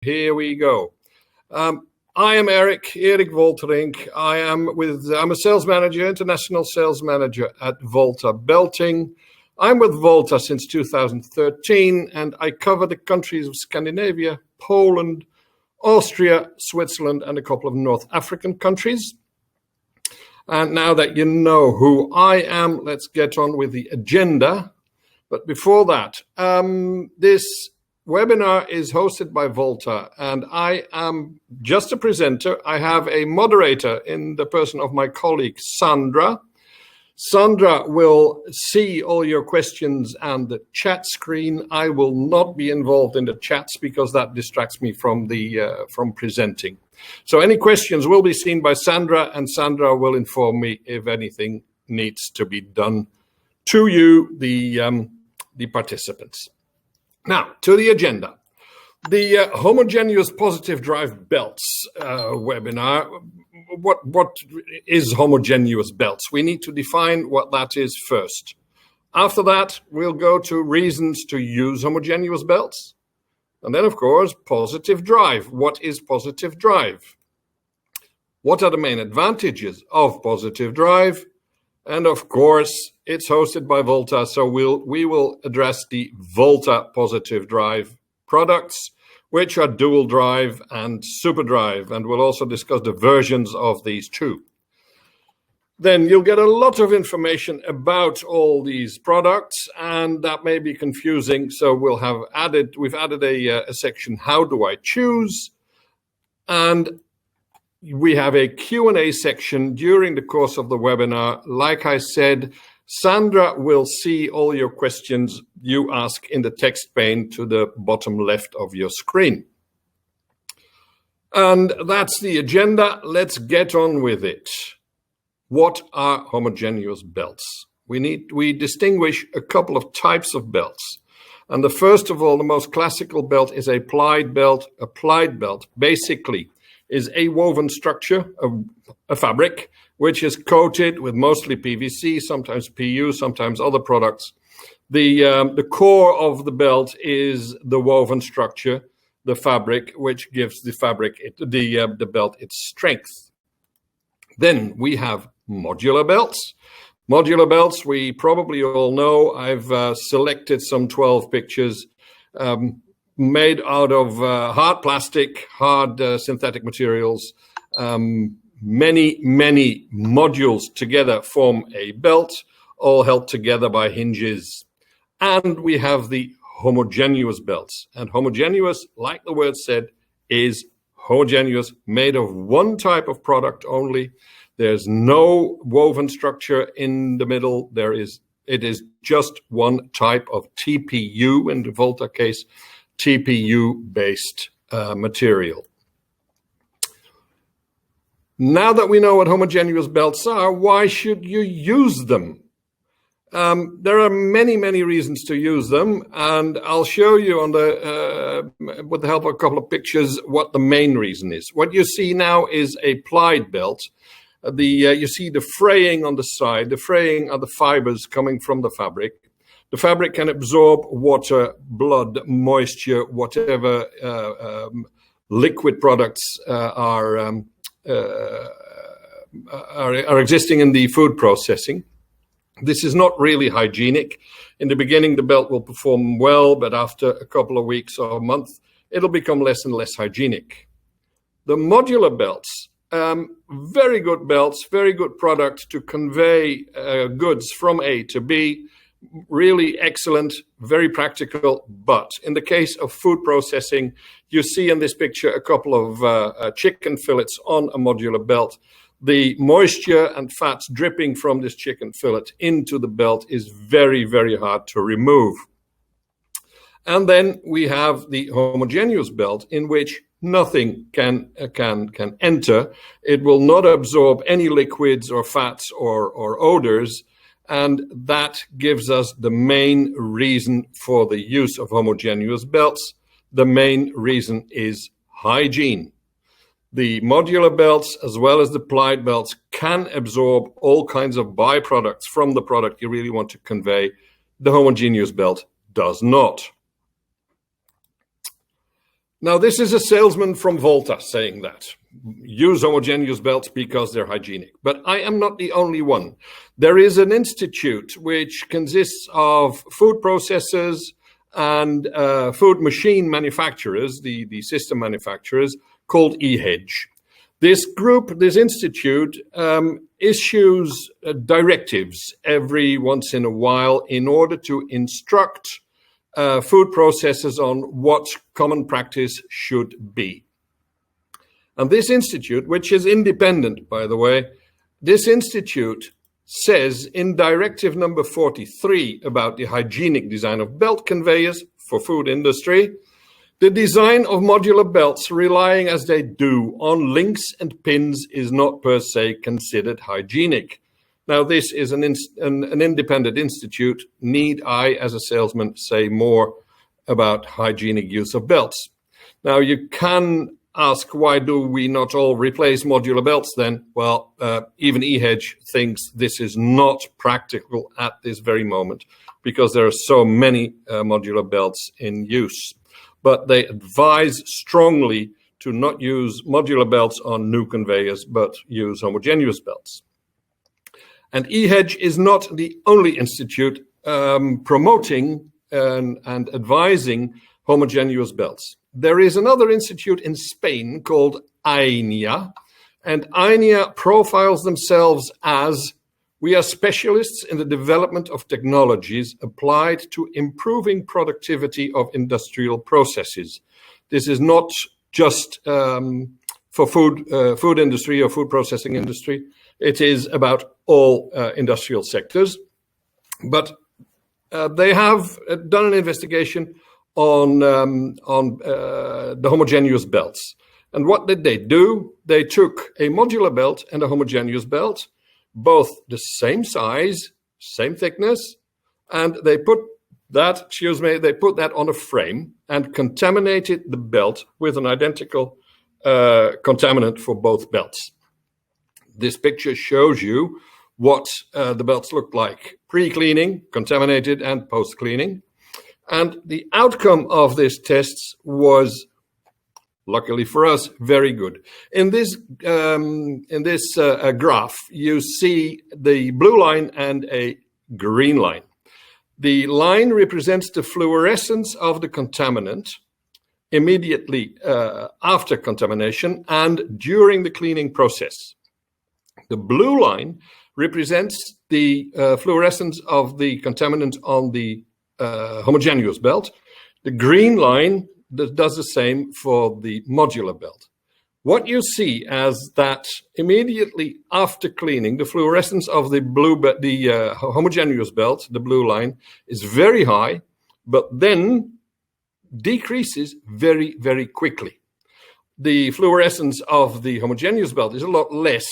Here we go. I am Erik Volterink. I'm a sales manager, international sales manager at Volta Belting. I'm with Volta since 2013, and I cover the countries of Scandinavia, Poland, Austria, Switzerland, and a couple of North African countries. And now that you know who I am, let's get on with the agenda. But before that, this webinar is hosted by Volta, and I am just a presenter. I have a moderator in the person of my colleague, Sandra. Sandra will see all your questions and the chat screen. I will not be involved in the chats because that distracts me from presenting. So any questions will be seen by Sandra, and Sandra will inform me if anything needs to be done to you, the participants. Now, to the agenda. The Homogeneous Positive Drive Belts webinar. What is homogeneous belts? We need to define what that is first. After that, we'll go to reasons to use homogeneous belts. And then, of course, positive drive. What is positive drive? What are the main advantages of positive drive? And of course, it's hosted by Volta, so we will address the Volta Positive Drive products, which are dual drive and Superdrive, and we'll also discuss the versions of these two. Then you'll get a lot of information about all these products, and that may be confusing, so we've added a section, how do I choose? And we have a Q&A section during the course of the webinar. Like I said, Sandra will see all your questions you ask in the text pane to the bottom left of your screen. And that's the agenda. Let's get on with it. What are homogeneous belts? We distinguish a couple of types of belts. And the first of all, the most classical belt is a plied belt. A plied belt basically is a woven structure, a fabric, which is coated with mostly PVC, sometimes PU, sometimes other products. The core of the belt is the woven structure, the fabric, which gives the belt its strength. Then we have modular belts. Modular belts, we probably all know. I've selected some 12 pictures made out of hard plastic, hard synthetic materials. Many modules together form a belt, all held together by hinges. And we have the homogeneous belts. And homogeneous, like the word said, is homogeneous, made of one type of product only. There's no woven structure in the middle. It is just one type of TPU, in the Volta case, TPU-based material. Now that we know what homogeneous belts are, why should you use them? There are many reasons to use them, and I'll show you with the help of a couple of pictures what the main reason is. What you see now is a plied belt. You see the fraying on the side. The fraying are the fibers coming from the fabric. The fabric can absorb water, blood, moisture, whatever liquid products are existing in the food processing. This is not really hygienic. In the beginning, the belt will perform well, but after a couple of weeks or a month, it'll become less and less hygienic. The modular belts, very good belts, very good product to convey goods from A to B. Really excellent, very practical, but in the case of food processing, you see in this picture a couple of chicken fillets on a modular belt. The moisture and fats dripping from this chicken fillet into the belt is very hard to remove. And then we have the homogeneous belt, in which nothing can enter. It will not absorb any liquids or fats or odors. And that gives us the main reason for the use of homogeneous belts. The main reason is hygiene. The modular belts, as well as the plied belts, can absorb all kinds of byproducts from the product you really want to convey. The homogeneous belt does not. Now, this is a salesman from Volta saying that. Use homogeneous belts because they're hygienic. But I am not the only one. There is an institute which consists of food processors and food machine manufacturers, the system manufacturers, called EHEG. This group, this institute, issues directives every once in a while in order to instruct food processors on what common practice should be. And this institute, which is independent, by the way, this institute says in directive number 43 about the hygienic design of belt conveyors for food industry, the design of modular belts relying as they do on links and pins is not per se considered hygienic. Now, this is an independent institute. Need I, as a salesman, say more about hygienic use of belts? Now, you can ask, why do we not all replace modular belts then? Well, even EHEG thinks this is not practical at this very moment because there are so many modular belts in use. But they advise strongly to not use modular belts on new conveyors, but use homogeneous belts. And EHEG is not the only institute promoting and advising homogeneous belts. There is another institute in Spain called INEA, and INEA profiles themselves as, we are specialists in the development of technologies applied to improving productivity of industrial processes. This is not just for food industry or food processing industry. It is about all industrial sectors. But they have done an investigation on the homogeneous belts. And what did they do? They took a modular belt and a homogeneous belt, both the same size, same thickness, and they put that on a frame and contaminated the belt with an identical contaminant for both belts. This picture shows you what the belts look like pre-cleaning, contaminated, and post-cleaning. And the outcome of this test was, luckily for us, very good. In this graph, you see the blue line and a green line. The line represents the fluorescence of the contaminant immediately after contamination and during the cleaning process. The blue line represents the fluorescence of the contaminant on the homogeneous belt. The green line does the same for the modular belt. What you see as that immediately after cleaning, the fluorescence of the homogeneous belt, the blue line, is very high, but then decreases very, very quickly. The fluorescence of the homogeneous belt is a lot less,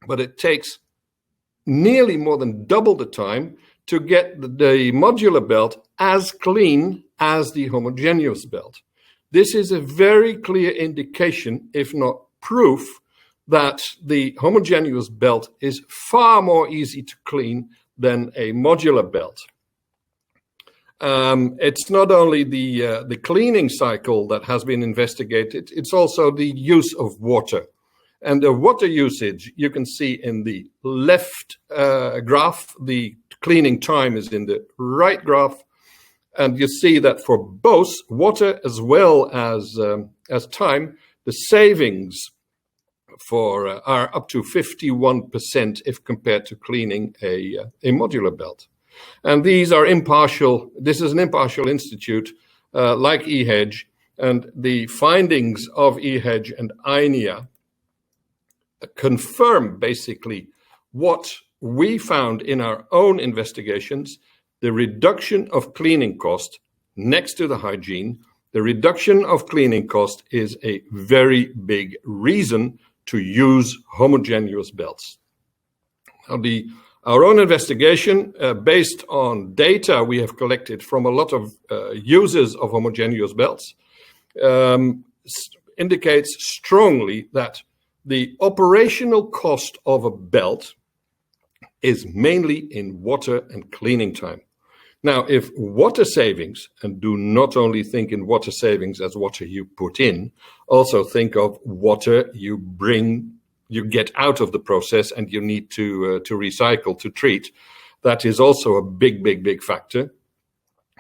but it takes nearly more than double the time to get the modular belt as clean as the homogeneous belt. This is a very clear indication, if not proof, that the homogeneous belt is far more easy to clean than a modular belt. It's not only the cleaning cycle that has been investigated, it's also the use of water. And the water usage, you can see in the left graph, the cleaning time is in the right graph. And you see that for both water as well as time, the savings are up to 51% if compared to cleaning a modular belt. And these are impartial. This is an impartial institute like EHEG, and the findings of EHEG and INEA confirm basically what we found in our own investigations. The reduction of cleaning cost next to the hygiene, the reduction of cleaning cost is a very big reason to use homogeneous belts. Now, our own investigation, based on data we have collected from a lot of users of homogeneous belts, indicates strongly that the operational cost of a belt is mainly in water and cleaning time. Now, if water savings, and do not only think in water savings as water you put in, also think of water you get out of the process and you need to recycle, to treat. That is also a big factor.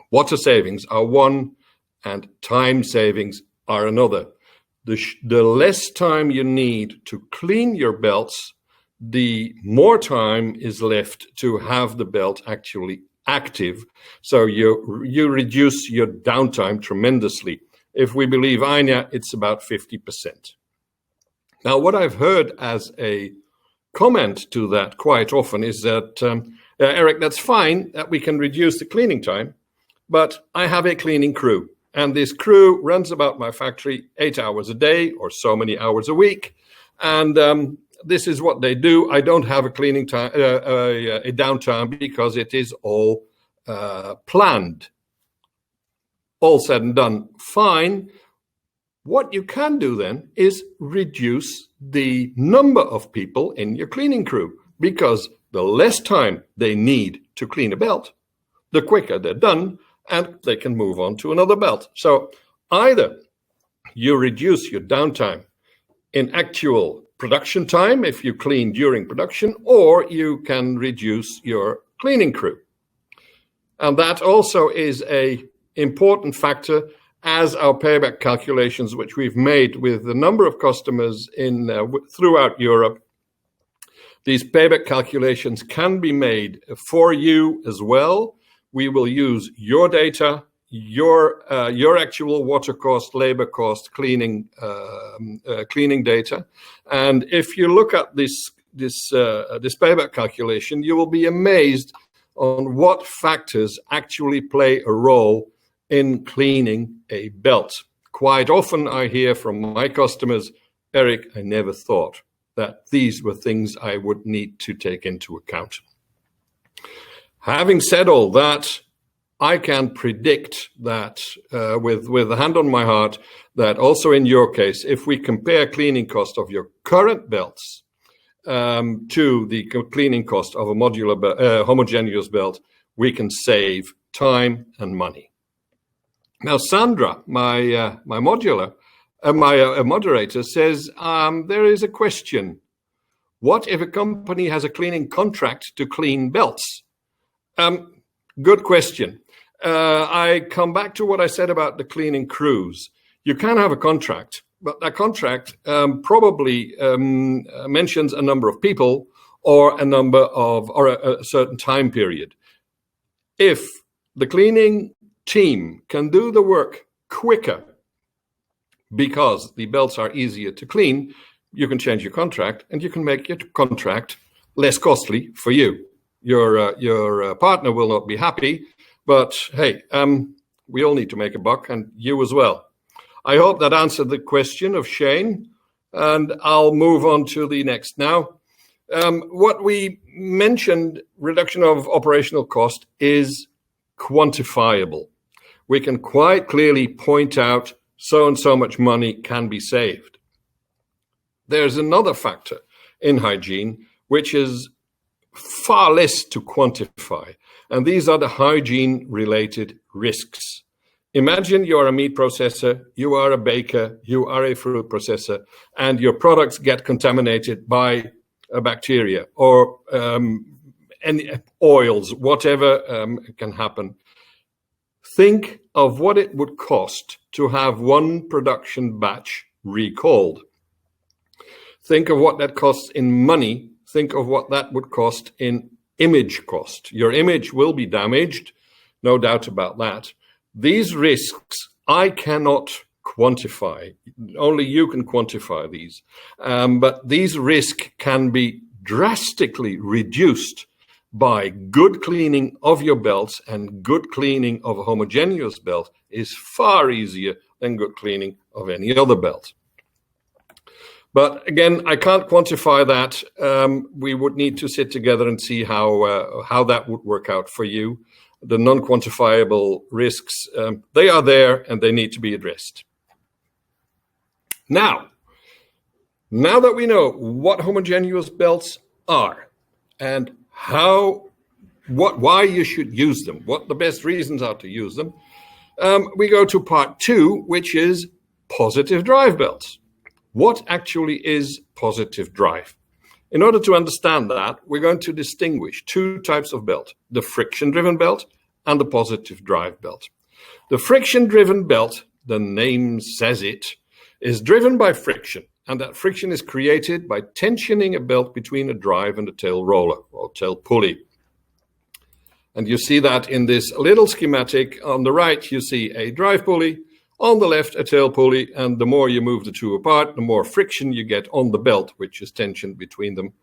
Water savings are one, and time savings are another. The less time you need to clean your belts, the more time is left to have the belt actually active. So you reduce your downtime tremendously. If we believe Anya, it's about 50%. Now, what I've heard as a comment to that quite often is that, Eric, that's fine that we can reduce the cleaning time, but I have a cleaning crew. And this crew runs about my factory 8 hours a day or so many hours a week. And this is what they do. I don't have a cleaning time, a downtime, because it is all planned. All said and done, fine. What you can do then is reduce the number of people in your cleaning crew, because the less time they need to clean a belt, the quicker they're done, and they can move on to another belt. So either you reduce your downtime in actual production time if you clean during production, or you can reduce your cleaning crew. And that also is a important factor, as our payback calculations, which we've made with a number of customers throughout Europe. These payback calculations can be made for you as well. We will use your data, your actual water cost, labor cost, cleaning data, and if you look at this payback calculation, you will be amazed on what factors actually play a role in cleaning a belt. Quite often, I hear from my customers, Eric, I never thought that these were things I would need to take into account. Having said all that, I can predict that with a hand on my heart, that also in your case, if we compare cleaning cost of your current belts to the cleaning cost of a modular homogeneous belt, we can save time and money. Now, Sandra, my moderator, says there is a question. What if a company has a cleaning contract to clean belts? Good question. I come back to what I said about the cleaning crews. You can have a contract, but that contract probably mentions a number of people or a certain time period. If the cleaning team can do the work quicker because the belts are easier to clean, you can change your contract and you can make your contract less costly for you. Your partner will not be happy, but hey, we all need to make a buck, and you as well. I hope that answered the question of Shane, and I'll move on to the next now. What we mentioned, reduction of operational cost, is quantifiable. We can quite clearly point out so and so much money can be saved. There's another factor in hygiene, which is far less to quantify, and these are the hygiene-related risks. Imagine you are a meat processor, you are a baker, you are a fruit processor, and your products get contaminated by a bacteria or any oils, whatever can happen. Think of what it would cost to have one production batch recalled. Think of what that costs in money. Think of what that would cost in image cost. Your image will be damaged, no doubt about that. These risks I cannot quantify. Only you can quantify these. But these risks can be drastically reduced by good cleaning of your belts, and good cleaning of a homogeneous belt is far easier than good cleaning of any other belt. But again, I can't quantify that. We would need to sit together and see how that would work out for you. The non-quantifiable risks, they are there and they need to be addressed. Now that we know what homogeneous belts are and how why you should use them, what the best reasons are to use them, we go to part 2, which is positive drive belts. What actually is positive drive? In order to understand that, we're going to distinguish 2 types of belt, the friction-driven belt and the positive drive belt. The friction-driven belt, the name says it, is driven by friction, and that friction is created by tensioning a belt between a drive and a tail roller or tail pulley. And you see that in this little schematic. On the right, you see a drive pulley, on the left, a tail pulley, and the more you move the 2 apart, the more friction you get on the belt, which is tensioned between them.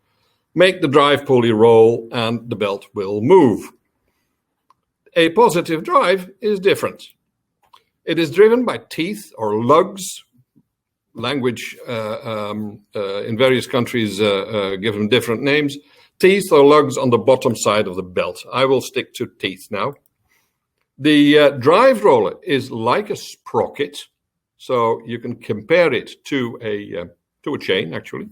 Make the drive pulley roll, and the belt will move. A positive drive is different. It is driven by teeth or lugs. Language in various countries give them different names. Teeth or lugs on the bottom side of the belt. I will stick to teeth now. The drive roller is like a sprocket, so you can compare it to a chain, actually.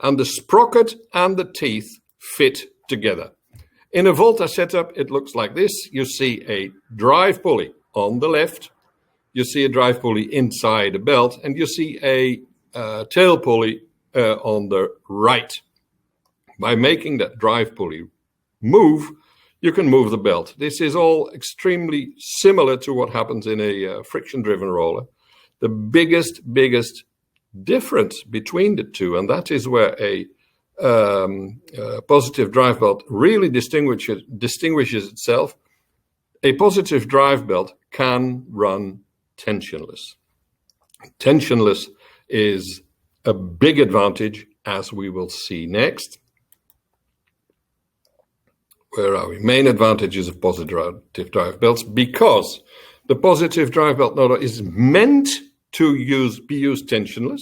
And the sprocket and the teeth fit together. In a Volta setup, it looks like this. You see a drive pulley on the left, you see a drive pulley inside a belt, and you see a tail pulley on the right. By making that drive pulley move, you can move the belt. This is all extremely similar to what happens in a friction-driven roller. The biggest difference between the 2, and that is where a positive drive belt really distinguishes itself. A positive drive belt can run tensionless. Tensionless is a big advantage, as we will see next. Where are we? Main advantages of positive drive belts, because the positive drive belt motor is meant to be used tensionless.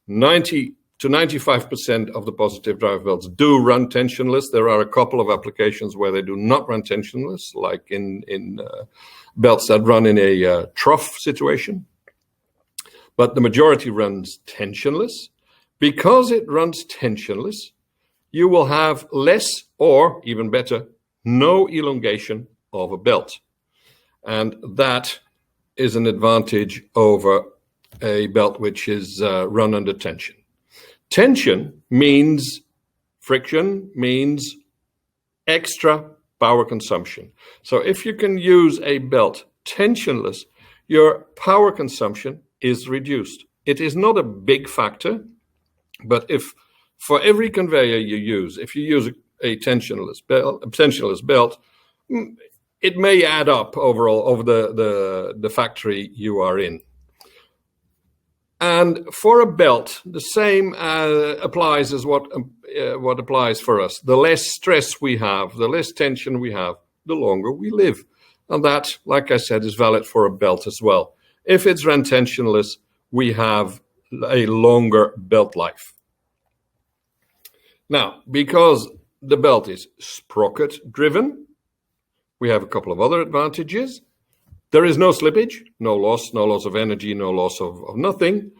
90 to 95% of the positive drive belts do run tensionless. There are a couple of applications where they do not run tensionless, like in belts that run in a trough situation. But the majority runs tensionless. Because it runs tensionless, you will have less, or even better, no elongation of a belt. And that is an advantage over a belt which is run under tension. Tension means friction, means extra power consumption. So if you can use a belt tensionless, your power consumption is reduced. It is not a big factor, but if for every conveyor you use, if you use a tensionless belt, it may add up overall over the factory you are in. And for a belt, the same applies as what applies for us. The less stress we have, the less tension we have, the longer we live. And that, like I said, is valid for a belt as well. If it's run tensionless, we have a longer belt life. Now, because the belt is sprocket driven, we have a couple of other advantages. There is no slippage, no loss of energy, no loss of nothing,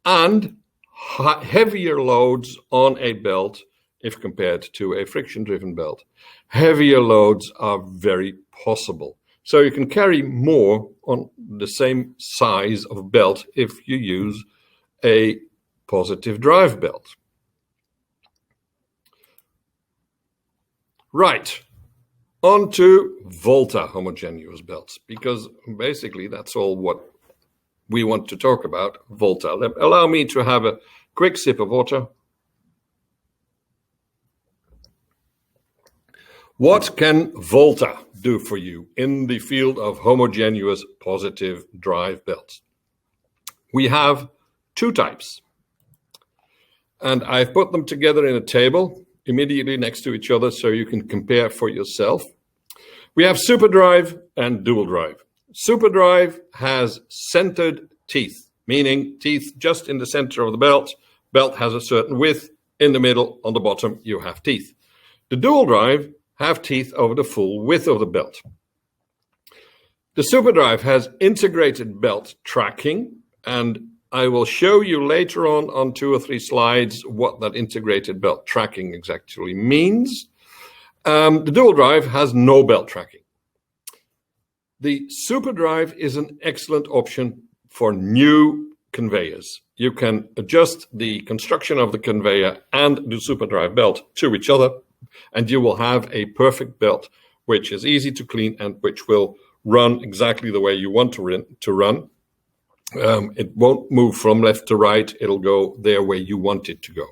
and heavier loads on a belt if compared to a friction-driven belt. Heavier loads are very possible. So you can carry more on the same size of belt if you use a positive drive belt. Right. On to Volta homogeneous belts, because basically that's all what we want to talk about, Volta. Allow me to have a quick sip of water. What can Volta do for you in the field of homogeneous positive drive belts? We have 2 types, and I've put them together in a table immediately next to each other so you can compare for yourself. We have Superdrive and Dual Drive. Superdrive has centered teeth, meaning teeth just in the center of the belt. Belt has a certain width. In the middle, on the bottom, you have teeth. The Dual Drive have teeth over the full width of the belt. The Superdrive has integrated belt tracking, and I will show you later on 2 or 3 slides what that integrated belt tracking exactly means. The dual drive has no belt tracking. The Superdrive is an excellent option for new conveyors. You can adjust the construction of the conveyor and the Superdrive belt to each other, and you will have a perfect belt which is easy to clean and which will run exactly the way you want to run. It won't move from left to right. It'll go there where you want it to go.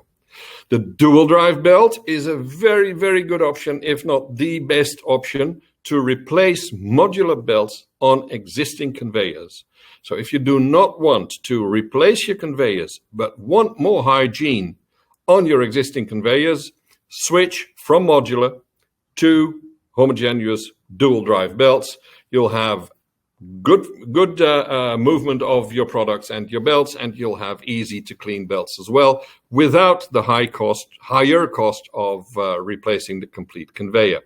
The dual drive belt is a very, very good option, if not the best option, to replace modular belts on existing conveyors. So if you do not want to replace your conveyors, but want more hygiene on your existing conveyors, switch from modular to homogeneous dual drive belts. You'll have good movement of your products and your belts, and you'll have easy to clean belts as well, without the higher cost of replacing the complete conveyor.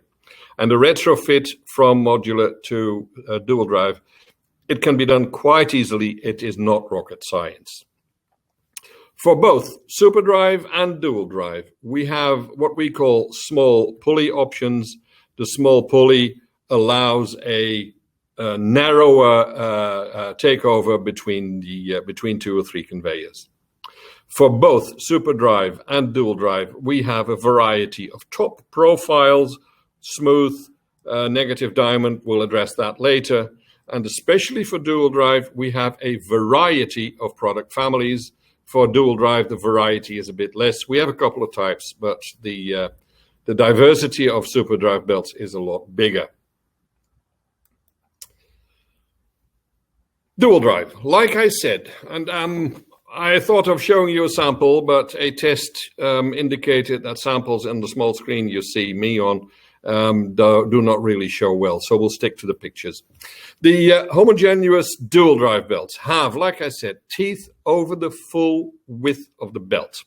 And the retrofit from modular to dual drive, it can be done quite easily. It is not rocket science. For both Superdrive and dual drive, we have what we call small pulley options. The small pulley allows a narrower takeover between 2 or 3 conveyors. For both Superdrive and dual drive, we have a variety of top profiles, smooth, negative diamond. We'll address that later. And especially for dual drive, we have a variety of product families. For dual drive, the variety is a bit less. We have a couple of types, but the diversity of Superdrive belts is a lot bigger. Dual drive, like I said, and I thought of showing you a sample, but a test indicated that samples on the small screen you see me on do not really show well, so we'll stick to the pictures. The homogeneous dual drive belts have, like I said, teeth over the full width of the belt.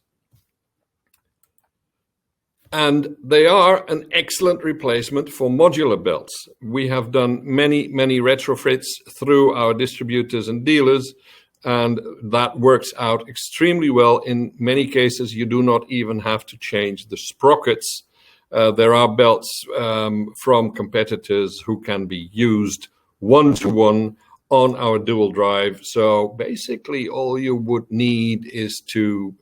And they are an excellent replacement for modular belts. We have done many retrofits through our distributors and dealers, and that works out extremely well. In many cases, you do not even have to change the sprockets. There are belts from competitors who can be used one-to-one on our dual drive. So basically all you would need is to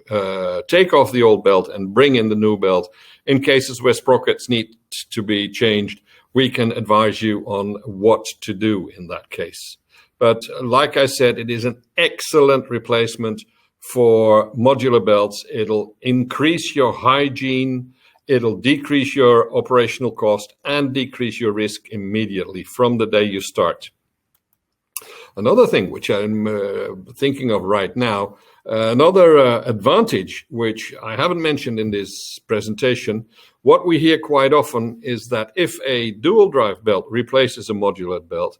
take off the old belt and bring in the new belt. In cases where sprockets need to be changed, we can advise you on what to do in that case. But like I said, it is an excellent replacement for modular belts. It'll increase your hygiene, it'll decrease your operational cost, and decrease your risk immediately from the day you start. Another thing which I'm thinking of right now, another advantage which I haven't mentioned in this presentation, what we hear quite often is that if a dual drive belt replaces a modular belt,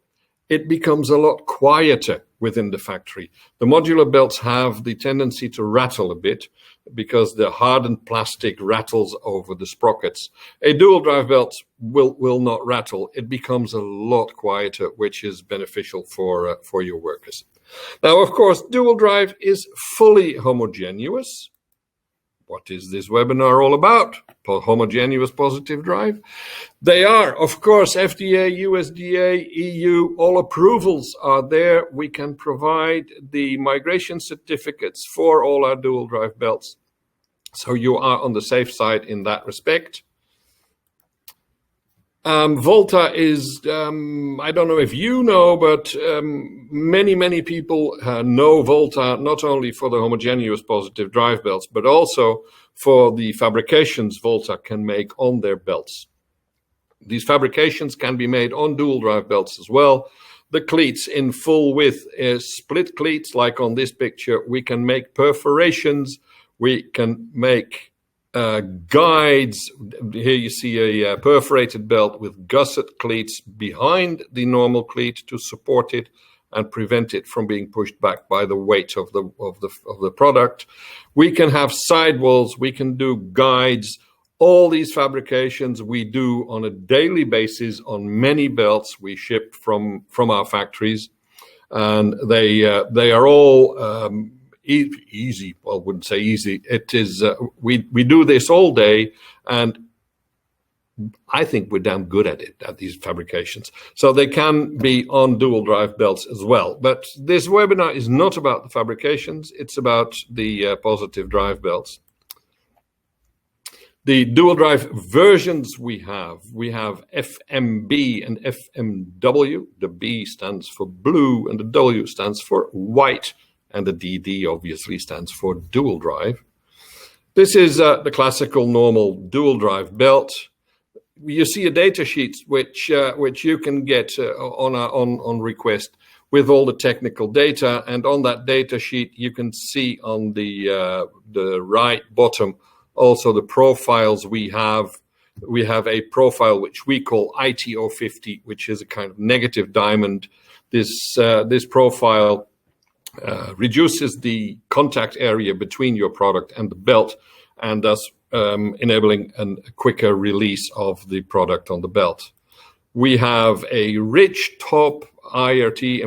it becomes a lot quieter within the factory. The modular belts have the tendency to rattle a bit because the hardened plastic rattles over the sprockets. A dual drive belt will not rattle. It becomes a lot quieter, which is beneficial for your workers. Now, of course, dual drive is fully homogeneous. What is this webinar all about? Homogeneous Positive Drive? They are, of course, FDA, USDA, EU, all approvals are there. We can provide the migration certificates for all our dual drive belts. So you are on the safe side in that respect. Volta is, I don't know if you know, but many people know Volta not only for the homogeneous positive drive belts, but also for the fabrications Volta can make on their belts. These fabrications can be made on dual drive belts as well. The cleats in full width is split cleats, like on this picture. We can make perforations. We can make guides. Here you see a perforated belt with gusset cleats behind the normal cleat to support it and prevent it from being pushed back by the weight of the product. We can have sidewalls. We can do guides. All these fabrications we do on a daily basis on many belts we ship from our factories, and they are all easy. Well, I wouldn't say easy. It is we do this all day, and I think we're damn good at it, at these fabrications. So they can be on dual drive belts as well. But this webinar is not about the fabrications. It's about the positive drive belts. The dual drive versions we have FMB and FMW. The B stands for blue and the W stands for white. And the DD obviously stands for dual drive. This is the classical normal dual drive belt. You see a data sheet which you can get on request with all the technical data, and on that data sheet you can see on the right bottom also the profiles we have. We have a profile which we call ITO50, which is a kind of negative diamond. This profile reduces the contact area between your product and the belt, and thus enabling a quicker release of the product on the belt. We have a rich top, IRT,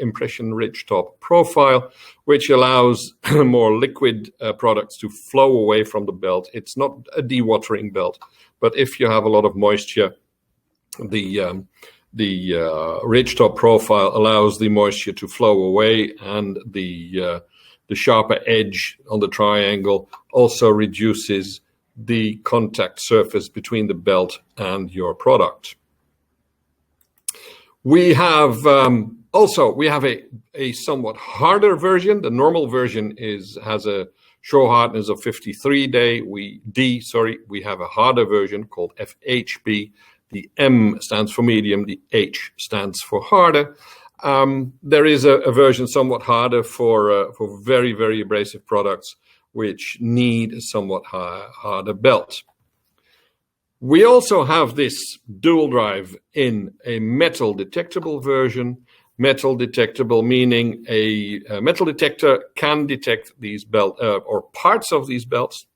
impression rich top profile, which allows more liquid products to flow away from the belt. It's not a dewatering belt, but if you have a lot of moisture, the rich top profile allows the moisture to flow away, and the sharper edge on the triangle also reduces the contact surface between the belt and your product. We have a somewhat harder version. The normal version has a show hardness of 53D. We have a harder version called FHB. The M stands for medium, the H stands for harder. There is a version somewhat harder for very, very abrasive products which need a somewhat harder belt. We also have this dual drive in a metal detectable version. Metal detectable meaning a metal detector can detect these belt or parts of these belts.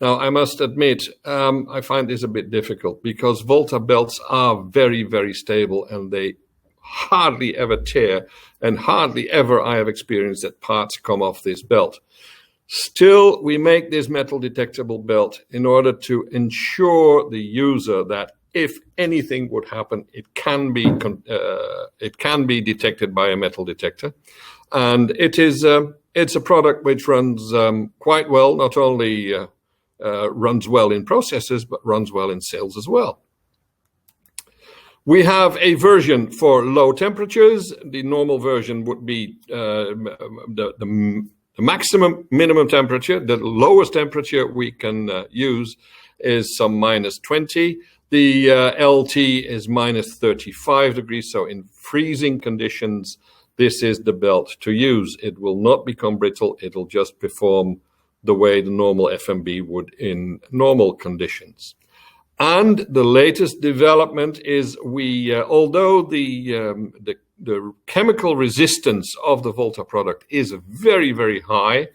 Now, I must admit, I find this a bit difficult because Volta belts are very, very stable and they hardly ever tear, and hardly ever I have experienced that parts come off this belt. Still, we make this metal detectable belt in order to ensure the user that if anything would happen, it can be detected by a metal detector, and it's a product which runs quite well. Not only runs well in processes, but runs well in sales as well. We have a version for low temperatures. The normal version would be the maximum minimum temperature. The lowest temperature we can use is some -20. The LT is -35 degrees. So in freezing conditions, this is the belt to use. It will not become brittle. It'll just perform the way the normal FMB would in normal conditions. And the latest development is although the chemical resistance of the Volta product is very, very high,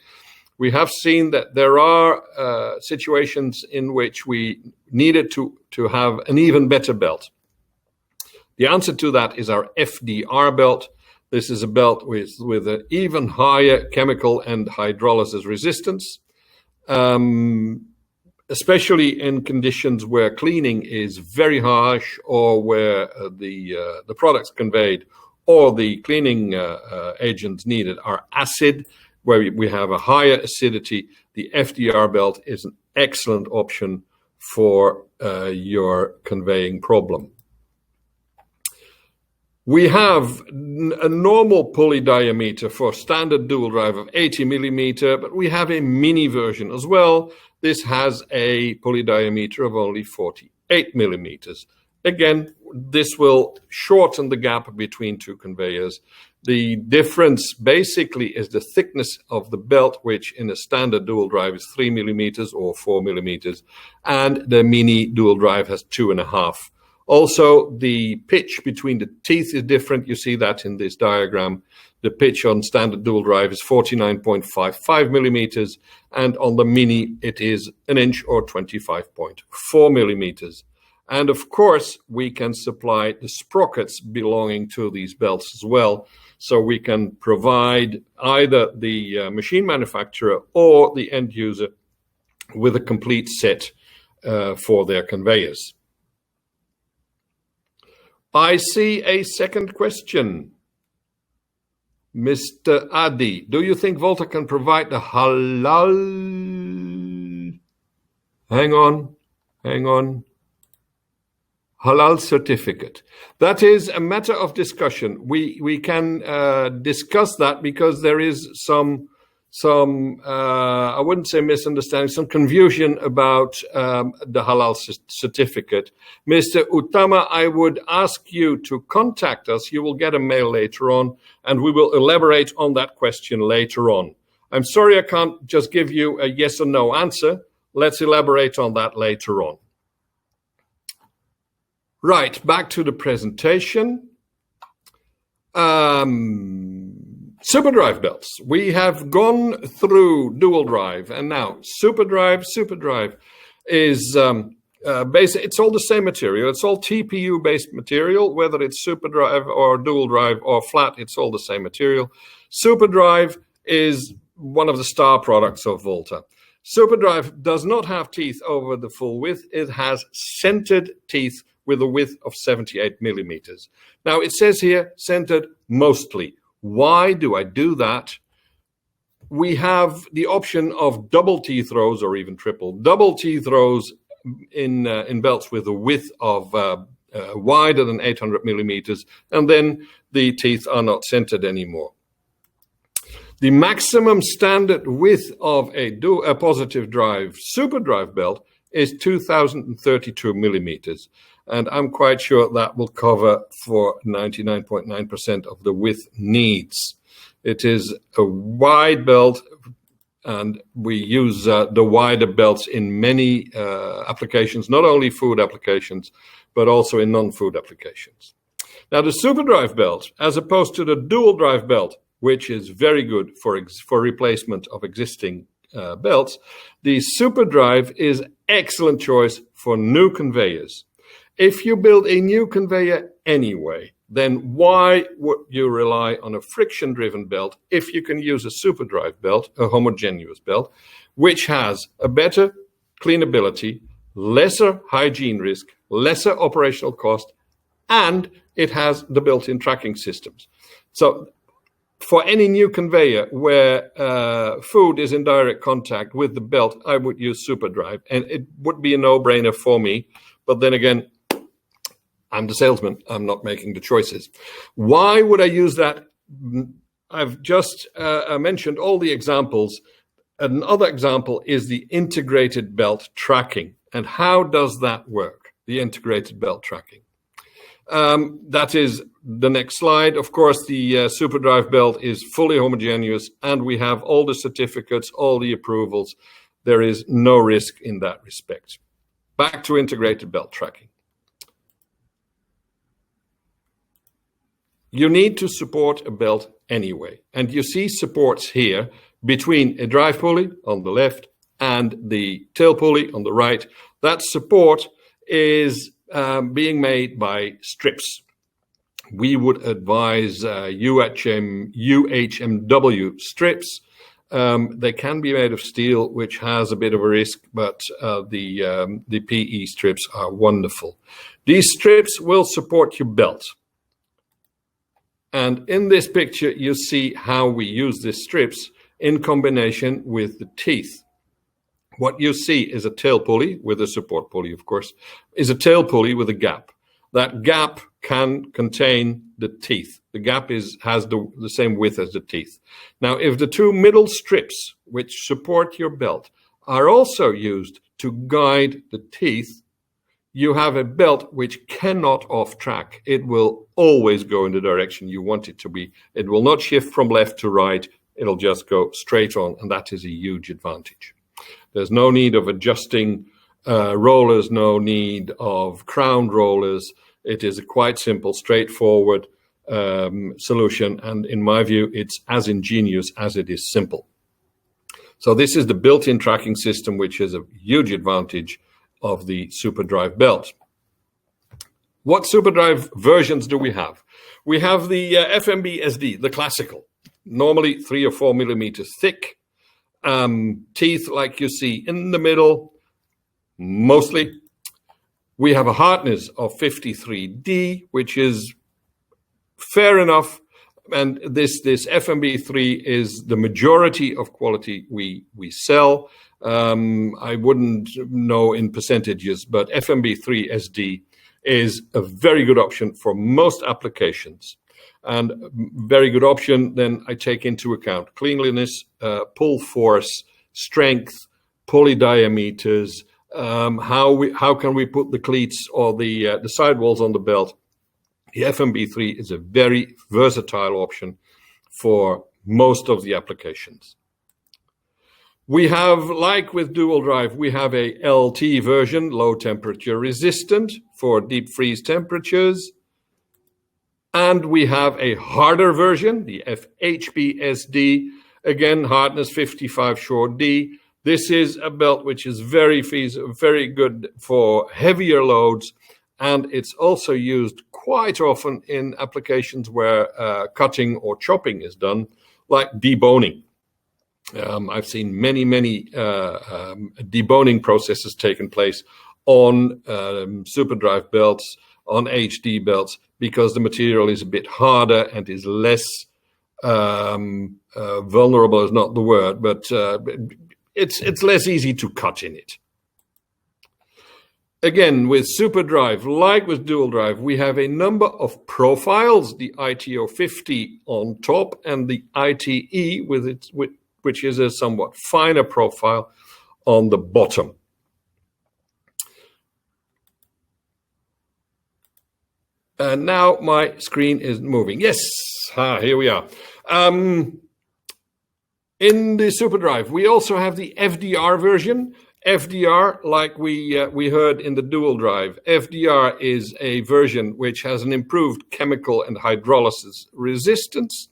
we have seen that there are situations in which we needed to have an even better belt. The answer to that is our FDR belt. This is a belt with an even higher chemical and hydrolysis resistance, especially in conditions where cleaning is very harsh, or where the products conveyed or the cleaning agents needed are acid, where we have a higher acidity. The FDR belt is an excellent option for your conveying problem. We have a normal pulley diameter for standard dual drive of 80 millimeter, but we have a mini version as well. This has a pulley diameter of only 48 millimeters. Again, this will shorten the gap between two conveyors. The difference basically is the thickness of the belt, which in a standard dual drive is 3 millimeters or 4 millimeters, and the mini dual drive has 2.5. Also, the pitch between the teeth is different. You see that in this diagram. The pitch on standard dual drive is 49.55 millimeters, and on the mini it is an inch or 25.4 millimeters. And of course, we can supply the sprockets belonging to these belts as well. So we can provide either the machine manufacturer or the end user with a complete set for their conveyors. I see a second question. Mr. Adi, do you think Volta can provide the halal? Hang on. Halal certificate. That is a matter of discussion. We can discuss that because there is some I wouldn't say misunderstanding, some confusion about the halal certificate. Mr. Uttama, I would ask you to contact us. You will get a mail later on, and we will elaborate on that question later on. I'm sorry I can't just give you a yes or no answer. Let's elaborate on that later on. Right, back to the presentation. Superdrive belts. We have gone through dual drive, and now Superdrive. Superdrive is it's all the same material. It's all TPU-based material, whether it's Superdrive or dual drive or flat, it's all the same material. Superdrive is one of the star products of Volta. Superdrive does not have teeth over the full width. It has centered teeth with a width of 78 millimeters. Now, it says here, centered mostly. Why do I do that? We have the option of double teeth rows or even triple. Double teeth rows in belts with a width of wider than 800 millimeters, and then the teeth are not centered anymore. The maximum standard width of a positive drive Superdrive belt is 2032 millimeters. And I'm quite sure that will cover for 99.9% of the width needs. It is a wide belt, and we use the wider belts in many applications, not only food applications, but also in non-food applications. Now, the Superdrive belt, as opposed to the dual drive belt, which is very good for replacement of existing belts, the Superdrive is excellent choice for new conveyors. If you build a new conveyor anyway, then why would you rely on a friction-driven belt if you can use a Superdrive belt, a homogeneous belt, which has a better cleanability, lesser hygiene risk, lesser operational cost, and it has the built-in tracking systems. So for any new conveyor where food is in direct contact with the belt, I would use Superdrive, and it would be a no-brainer for me. But then again, I'm the salesman. I'm not making the choices. Why would I use that? I've just mentioned all the examples. Another example is the integrated belt tracking. And how does that work, the integrated belt tracking? That is the next slide. Of course, the Superdrive belt is fully homogeneous, and we have all the certificates, all the approvals. There is no risk in that respect. Back to integrated belt tracking. You need to support a belt anyway. And you see supports here between a drive pulley on the left and the tail pulley on the right. That support is being made by strips. We would advise UHMW strips. They can be made of steel, which has a bit of a risk, but the PE strips are wonderful. These strips will support your belt. And in this picture, you see how we use these strips in combination with the teeth. What you see is a tail pulley with a support pulley, of course, is a tail pulley with a gap. That gap can contain the teeth. The gap has the same width as the teeth. Now, if the two middle strips, which support your belt, are also used to guide the teeth, you have a belt which cannot off track. It will always go in the direction you want it to be. It will not shift from left to right. It'll just go straight on, and that is a huge advantage. There's no need of adjusting rollers, no need of crown rollers. It is a quite simple, straightforward solution, and in my view, it's as ingenious as it is simple. So this is the built-in tracking system, which is a huge advantage of the Superdrive belt. What Superdrive versions do we have? We have the FMB SD, the classical, normally 3 or 4 millimeters thick, teeth like you see in the middle, mostly. We have a hardness of 53D, which is fair enough. And this FMB3 is the majority of quality we sell. I wouldn't know in percentages, but FMB3 SD is a very good option for most applications. And very good option, then I take into account cleanliness, pull force, strength, pulley diameters, how can we put the cleats or the sidewalls on the belt. The FMB3 is a very versatile option for most of the applications. We have, like with dual drive, we have a LT version, low temperature resistant for deep freeze temperatures. And we have a harder version, the FHBSD, again, hardness 55 short D. This is a belt which is very good for heavier loads, and it's also used quite often in applications where cutting or chopping is done, like deboning. I've seen many deboning processes taking place on Superdrive belts, on HD belts, because the material is a bit harder and is less vulnerable is not the word, but it's less easy to cut in it. Again, with Superdrive, like with dual drive, we have a number of profiles, the ITO50 on top and the ITE, which is a somewhat finer profile on the bottom. And now my screen is moving. Yes, here we are. In the Superdrive, we also have the FDR version. FDR, like we heard in the dual drive, FDR is a version which has an improved chemical and hydrolysis resistance.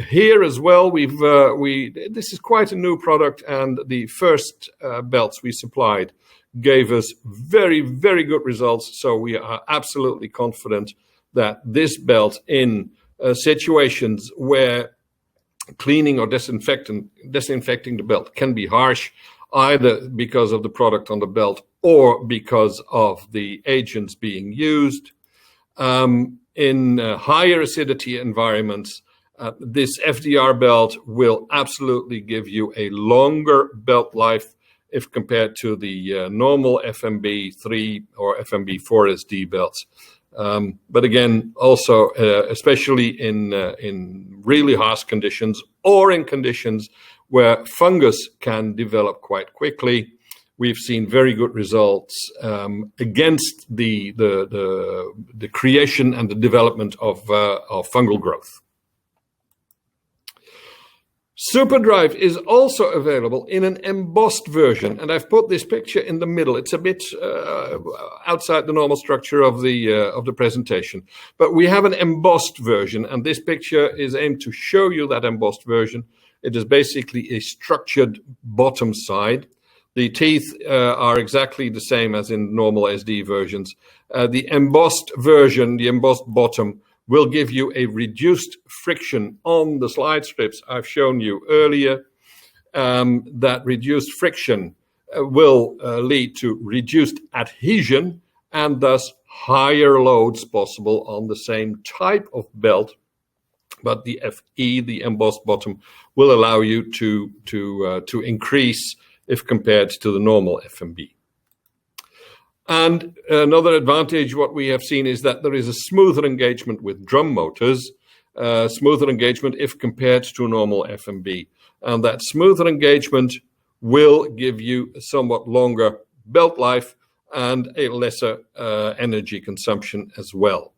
Here as well, this is quite a new product, and the first belts we supplied gave us very good results. So we are absolutely confident that this belt, in situations where cleaning or disinfecting the belt can be harsh, either because of the product on the belt or because of the agents being used. In higher acidity environments, this FDR belt will absolutely give you a longer belt life if compared to the normal FMB3 or FMB4 SD belts. But again, also, especially in really harsh conditions or in conditions where fungus can develop quite quickly, we've seen very good results against the creation and the development of fungal growth. Superdrive is also available in an embossed version, and I've put this picture in the middle. It's a bit outside the normal structure of the presentation, but we have an embossed version, and this picture is aimed to show you that embossed version. It is basically a structured bottom side. The teeth are exactly the same as in normal SD versions. The embossed version, the embossed bottom, will give you a reduced friction on the slide strips I've shown you earlier. That reduced friction will lead to reduced adhesion and thus higher loads possible on the same type of belt. But the FE, the embossed bottom, will allow you to increase if compared to the normal FMB. And another advantage, what we have seen, is that there is a smoother engagement with drum motors, smoother engagement if compared to a normal FMB. And that smoother engagement will give you a somewhat longer belt life and a lesser energy consumption as well.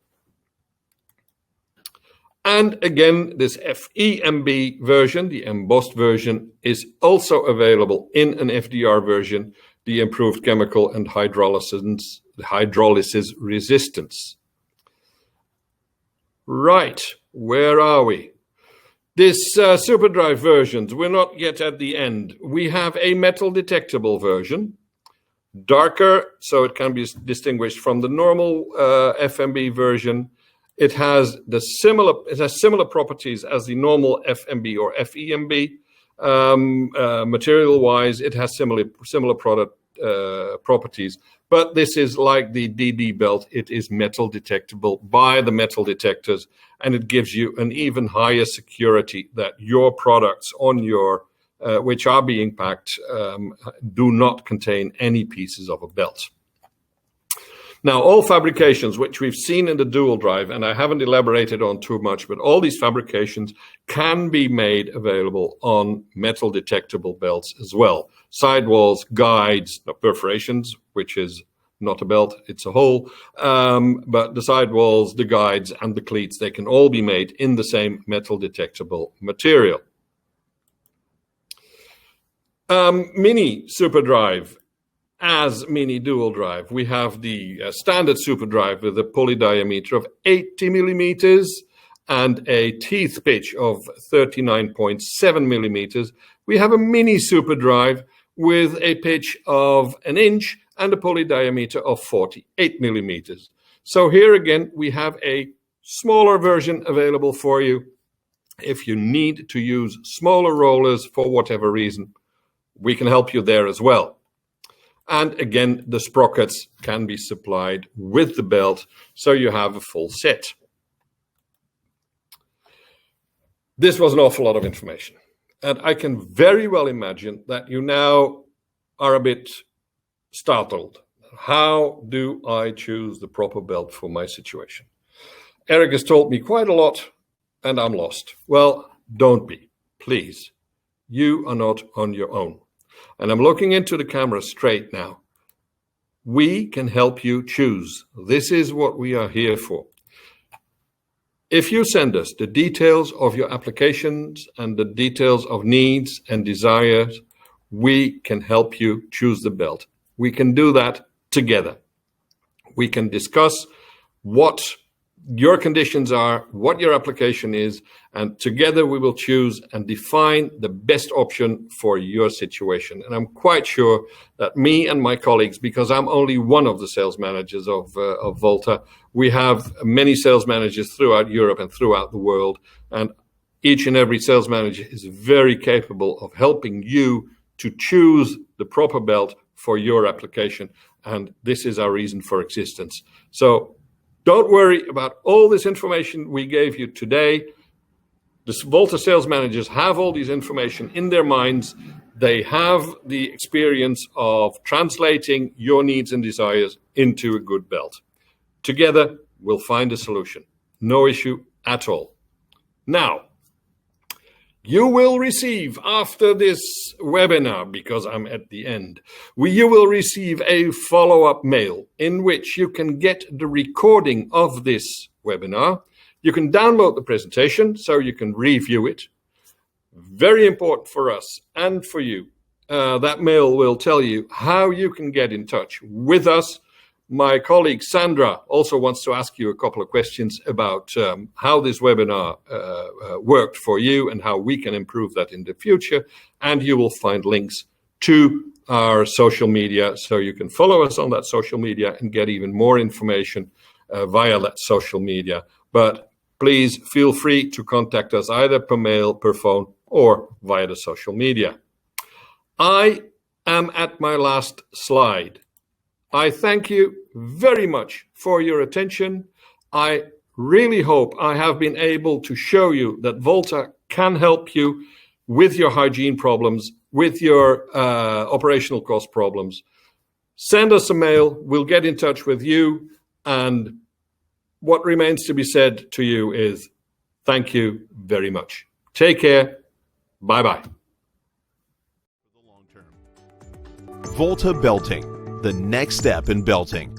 And again, this FEMB version, the embossed version, is also available in an FDR version, the improved chemical and hydrolysis resistance. Right, where are we? This Superdrive versions, we're not yet at the end. We have a metal detectable version, darker, so it can be distinguished from the normal FMB version. It has similar properties as the normal FMB or FEMB. Material-wise, it has similar properties. But this is like the DD belt. It is metal detectable by the metal detectors, and it gives you an even higher security that your products on your which are being packed do not contain any pieces of a belt. Now, all fabrications, which we've seen in the dual drive, and I haven't elaborated on too much, but all these fabrications can be made available on metal detectable belts as well. Sidewalls, guides, perforations, which is not a belt, it's a hole, but the sidewalls, the guides, and the cleats, they can all be made in the same metal detectable material. Mini Superdrive as mini dual drive. We have the standard Superdrive with a pulley diameter of 80 millimeters and a teeth pitch of 39.7 millimeters. We have a mini Superdrive with a pitch of 1 inch and a pulley diameter of 48 millimeters. So here again, we have a smaller version available for you. If you need to use smaller rollers for whatever reason, we can help you there as well. And again, the sprockets can be supplied with the belt, so you have a full set. This was an awful lot of information, and I can very well imagine that you now are a bit startled. How do I choose the proper belt for my situation? Eric has told me quite a lot, and I'm lost. Well, don't be, please. You are not on your own. And I'm looking into the camera straight now. We can help you choose. This is what we are here for. If you send us the details of your applications and the details of needs and desires, we can help you choose the belt. We can do that together. We can discuss what your conditions are, what your application is, and together we will choose and define the best option for your situation. And I'm quite sure that me and my colleagues, because I'm only one of the sales managers of Volta, we have many sales managers throughout Europe and throughout the world, and each and every sales manager is very capable of helping you to choose the proper belt for your application, and this is our reason for existence. So don't worry about all this information we gave you today. The Volta sales managers have all these information in their minds. They have the experience of translating your needs and desires into a good belt. Together, we'll find a solution. No issue at all. Now, you will receive, after this webinar, because I'm at the end, you will receive a follow-up mail in which you can get the recording of this webinar. You can download the presentation so you can review it. Very important for us and for you. That mail will tell you how you can get in touch with us. My colleague Sandra also wants to ask you a couple of questions about how this webinar worked for you and how we can improve that in the future. And you will find links to our social media, so you can follow us on that social media and get even more information via that social media. But please feel free to contact us either per mail, per phone, or via the social media. I am at my last slide. I thank you very much for your attention. I really hope I have been able to show you that Volta can help you with your hygiene problems, with your operational cost problems. Send us a mail. We'll get in touch with you. And what remains to be said to you is thank you very much. Take care. Bye-bye. Volta Belting, the next step in belting.